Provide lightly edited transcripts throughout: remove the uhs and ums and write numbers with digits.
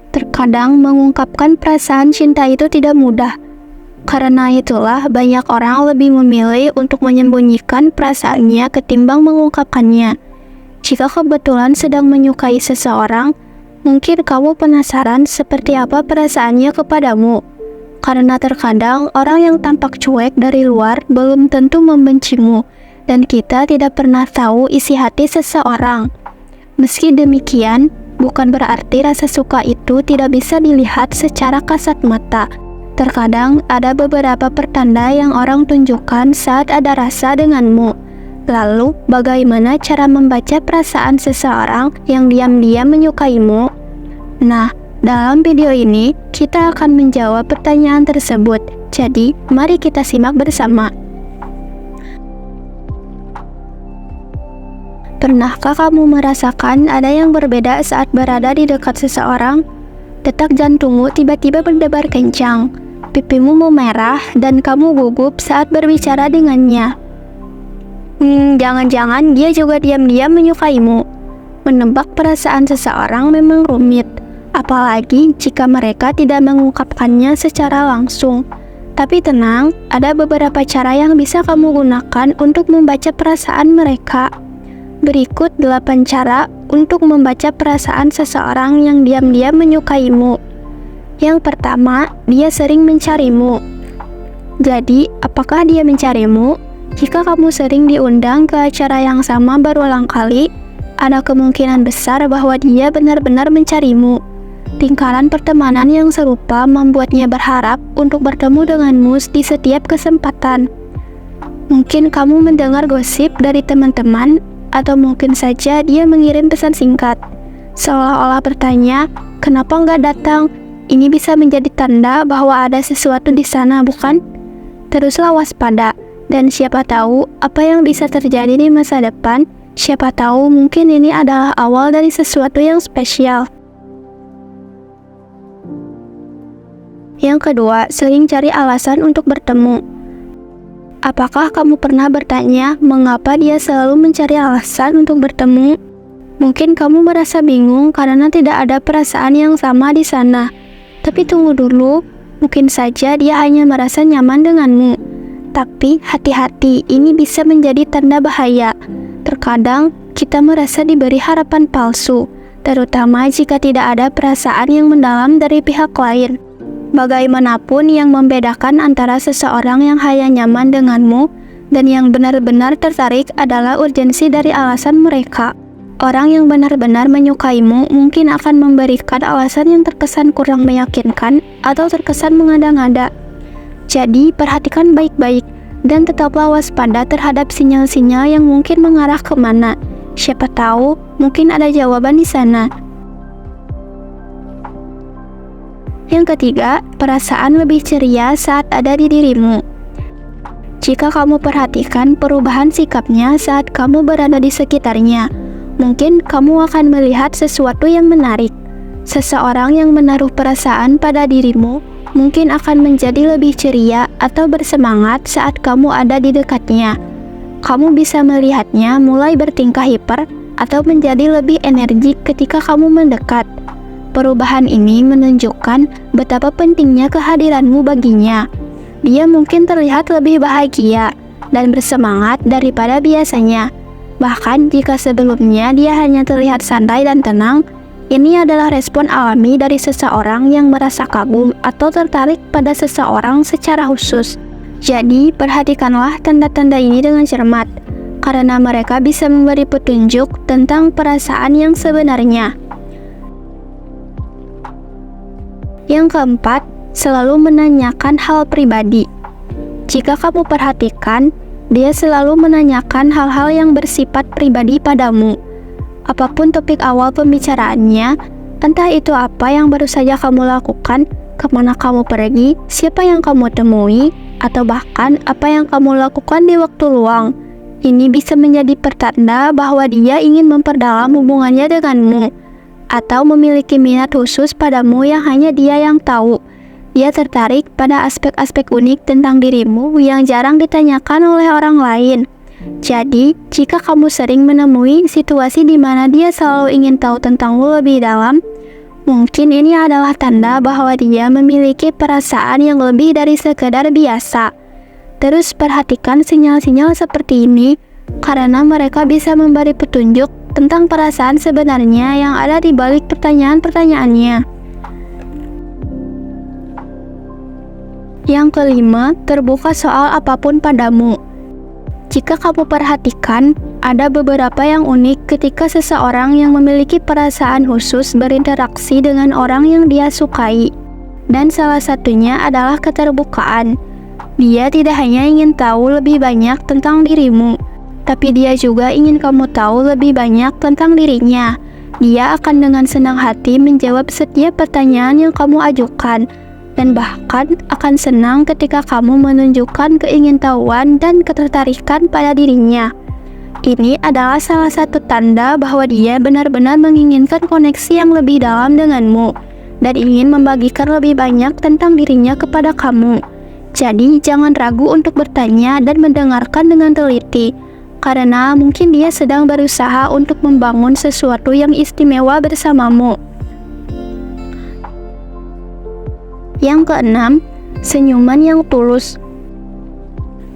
Terkadang mengungkapkan perasaan cinta itu tidak mudah. Karena itulah banyak orang lebih memilih untuk menyembunyikan perasaannya ketimbang mengungkapkannya. Jika kebetulan sedang menyukai seseorang, mungkin kamu penasaran seperti apa perasaannya kepadamu. Karena terkadang orang yang tampak cuek dari luar belum tentu membencimu, dan kita tidak pernah tahu isi hati seseorang. Meski demikian, bukan berarti rasa suka itu tidak bisa dilihat secara kasat mata. Terkadang ada beberapa pertanda yang orang tunjukkan saat ada rasa denganmu. Lalu, bagaimana cara membaca perasaan seseorang yang diam-diam menyukaimu? Nah, dalam video ini, kita akan menjawab pertanyaan tersebut. Jadi, mari kita simak bersama. Pernahkah kamu merasakan ada yang berbeda saat berada di dekat seseorang? Detak jantungmu tiba-tiba berdebar kencang, pipimu memerah, dan kamu gugup saat berbicara dengannya. Jangan-jangan dia juga diam-diam menyukaimu. Menebak perasaan seseorang memang rumit, apalagi jika mereka tidak mengungkapkannya secara langsung. Tapi tenang, ada beberapa cara yang bisa kamu gunakan untuk membaca perasaan mereka. Berikut 8 cara untuk membaca perasaan seseorang yang diam-diam menyukaimu. Yang pertama, dia sering mencarimu. Jadi, apakah dia mencarimu? Jika kamu sering diundang ke acara yang sama berulang kali, ada kemungkinan besar bahwa dia benar-benar mencarimu. Lingkaran pertemanan yang serupa membuatnya berharap untuk bertemu denganmu di setiap kesempatan. Mungkin kamu mendengar gosip dari teman-teman, atau mungkin saja dia mengirim pesan singkat, seolah-olah bertanya, "Kenapa nggak datang?" Ini bisa menjadi tanda bahwa ada sesuatu di sana, bukan? Teruslah waspada, dan siapa tahu apa yang bisa terjadi di masa depan. Siapa tahu mungkin ini adalah awal dari sesuatu yang spesial. Yang kedua, sering cari alasan untuk bertemu. Apakah kamu pernah bertanya mengapa dia selalu mencari alasan untuk bertemu? Mungkin kamu merasa bingung karena tidak ada perasaan yang sama di sana. Tapi tunggu dulu, mungkin saja dia hanya merasa nyaman denganmu. Tapi hati-hati, ini bisa menjadi tanda bahaya. Terkadang kita merasa diberi harapan palsu, terutama jika tidak ada perasaan yang mendalam dari pihak lain. Bagaimanapun yang membedakan antara seseorang yang hanya nyaman denganmu dan yang benar-benar tertarik adalah urgensi dari alasan mereka. Orang yang benar-benar menyukaimu mungkin akan memberikan alasan yang terkesan kurang meyakinkan atau terkesan mengada-ngada. Jadi, perhatikan baik-baik dan tetaplah waspada terhadap sinyal-sinyal yang mungkin mengarah kemana. Siapa tahu, mungkin ada jawaban di sana. Yang ketiga, perasaan lebih ceria saat ada di dirimu. Jika kamu perhatikan perubahan sikapnya saat kamu berada di sekitarnya, mungkin kamu akan melihat sesuatu yang menarik. Seseorang yang menaruh perasaan pada dirimu mungkin akan menjadi lebih ceria atau bersemangat saat kamu ada di dekatnya. Kamu bisa melihatnya mulai bertingkah hiper atau menjadi lebih energik ketika kamu mendekat. Perubahan ini menunjukkan betapa pentingnya kehadiranmu baginya. Dia mungkin terlihat lebih bahagia dan bersemangat daripada biasanya. Bahkan jika sebelumnya dia hanya terlihat santai dan tenang, ini adalah respon alami dari seseorang yang merasa kagum atau tertarik pada seseorang secara khusus. Jadi, perhatikanlah tanda-tanda ini dengan cermat, karena mereka bisa memberi petunjuk tentang perasaan yang sebenarnya. Yang keempat, selalu menanyakan hal pribadi. Jika kamu perhatikan, dia selalu menanyakan hal-hal yang bersifat pribadi padamu. Apapun topik awal pembicaraannya, entah itu apa yang baru saja kamu lakukan, kemana kamu pergi, siapa yang kamu temui, atau bahkan apa yang kamu lakukan di waktu luang. Ini bisa menjadi pertanda bahwa dia ingin memperdalam hubungannya denganmu, atau memiliki minat khusus padamu yang hanya dia yang tahu. Dia tertarik pada aspek-aspek unik tentang dirimu yang jarang ditanyakan oleh orang lain. Jadi, jika kamu sering menemui situasi di mana dia selalu ingin tahu tentangmu lebih dalam, Mungkin ini adalah tanda bahwa dia memiliki perasaan yang lebih dari sekedar biasa. Terus perhatikan sinyal-sinyal seperti ini karena mereka bisa memberi petunjuk tentang perasaan sebenarnya yang ada di balik pertanyaan-pertanyaannya. Yang kelima, terbuka soal apapun padamu. Jika kamu perhatikan, ada beberapa yang unik ketika seseorang yang memiliki perasaan khusus berinteraksi dengan orang yang dia sukai. Dan salah satunya adalah keterbukaan. Dia tidak hanya ingin tahu lebih banyak tentang dirimu, tapi dia juga ingin kamu tahu lebih banyak tentang dirinya. Dia akan dengan senang hati menjawab setiap pertanyaan yang kamu ajukan, dan bahkan akan senang ketika kamu menunjukkan keingintahuan dan ketertarikan pada dirinya. Ini adalah salah satu tanda bahwa dia benar-benar menginginkan koneksi yang lebih dalam denganmu dan ingin membagikan lebih banyak tentang dirinya kepada kamu. Jadi, jangan ragu untuk bertanya dan mendengarkan dengan teliti, karena mungkin dia sedang berusaha untuk membangun sesuatu yang istimewa bersamamu. Yang keenam, senyuman yang tulus.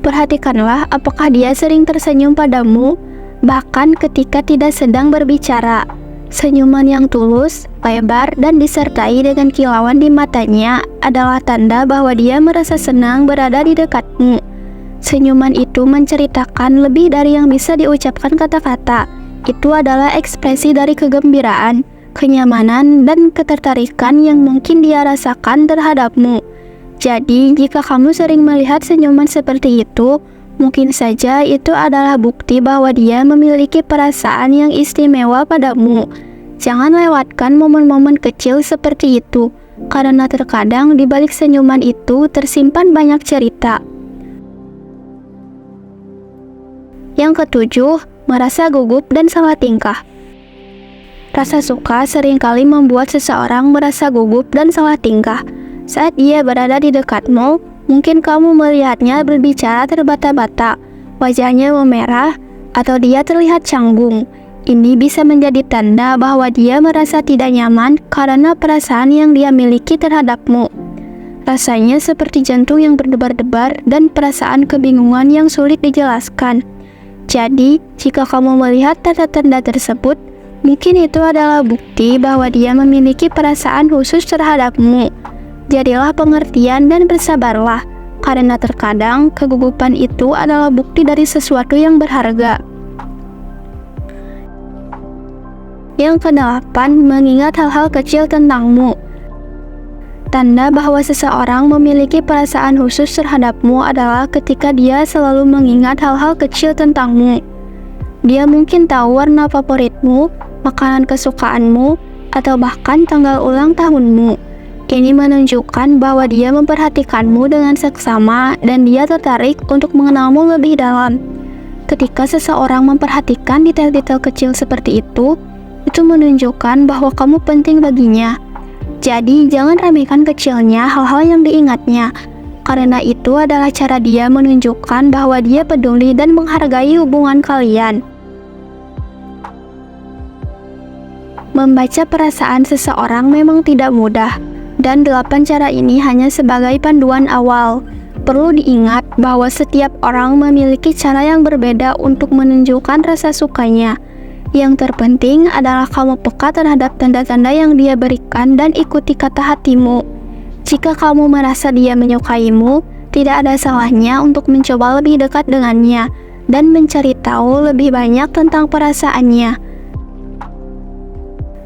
Perhatikanlah apakah dia sering tersenyum padamu, bahkan ketika tidak sedang berbicara. Senyuman yang tulus, lebar, dan disertai dengan kilauan di matanya adalah tanda bahwa dia merasa senang berada di dekatmu. Senyuman itu menceritakan lebih dari yang bisa diucapkan kata-kata. Itu adalah ekspresi dari kegembiraan, kenyamanan, dan ketertarikan yang mungkin dia rasakan terhadapmu. Jadi, jika kamu sering melihat senyuman seperti itu, mungkin saja itu adalah bukti bahwa dia memiliki perasaan yang istimewa padamu. Jangan lewatkan momen-momen kecil seperti itu, karena terkadang di balik senyuman itu tersimpan banyak cerita. Yang ketujuh, merasa gugup dan salah tingkah. Rasa suka seringkali membuat seseorang merasa gugup dan salah tingkah. Saat dia berada di dekatmu, mungkin kamu melihatnya berbicara terbata-bata, wajahnya memerah, atau dia terlihat canggung. Ini bisa menjadi tanda bahwa dia merasa tidak nyaman karena perasaan yang dia miliki terhadapmu. Rasanya seperti jantung yang berdebar-debar dan perasaan kebingungan yang sulit dijelaskan. Jadi, jika kamu melihat tanda-tanda tersebut, mungkin itu adalah bukti bahwa dia memiliki perasaan khusus terhadapmu. Jadilah pengertian dan bersabarlah, karena terkadang kegugupan itu adalah bukti dari sesuatu yang berharga. Yang kedelapan, mengingat hal-hal kecil tentangmu. Tanda bahwa seseorang memiliki perasaan khusus terhadapmu adalah ketika dia selalu mengingat hal-hal kecil tentangmu. Dia mungkin tahu warna favoritmu, makanan kesukaanmu, atau bahkan tanggal ulang tahunmu. Ini menunjukkan bahwa dia memperhatikanmu dengan seksama dan dia tertarik untuk mengenalmu lebih dalam. Ketika seseorang memperhatikan detail-detail kecil seperti itu menunjukkan bahwa kamu penting baginya. Jadi, jangan remehkan kecilnya hal-hal yang diingatnya, karena itu adalah cara dia menunjukkan bahwa dia peduli dan menghargai hubungan kalian. Membaca perasaan seseorang memang tidak mudah, dan 8 cara ini hanya sebagai panduan awal. Perlu diingat bahwa setiap orang memiliki cara yang berbeda untuk menunjukkan rasa sukanya. Yang terpenting adalah kamu peka terhadap tanda-tanda yang dia berikan dan ikuti kata hatimu. Jika kamu merasa dia menyukaimu, tidak ada salahnya untuk mencoba lebih dekat dengannya dan mencari tahu lebih banyak tentang perasaannya.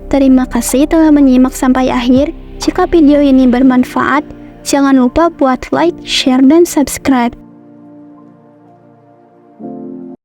Terima kasih telah menyimak sampai akhir. Jika video ini bermanfaat, jangan lupa buat like, share, dan subscribe.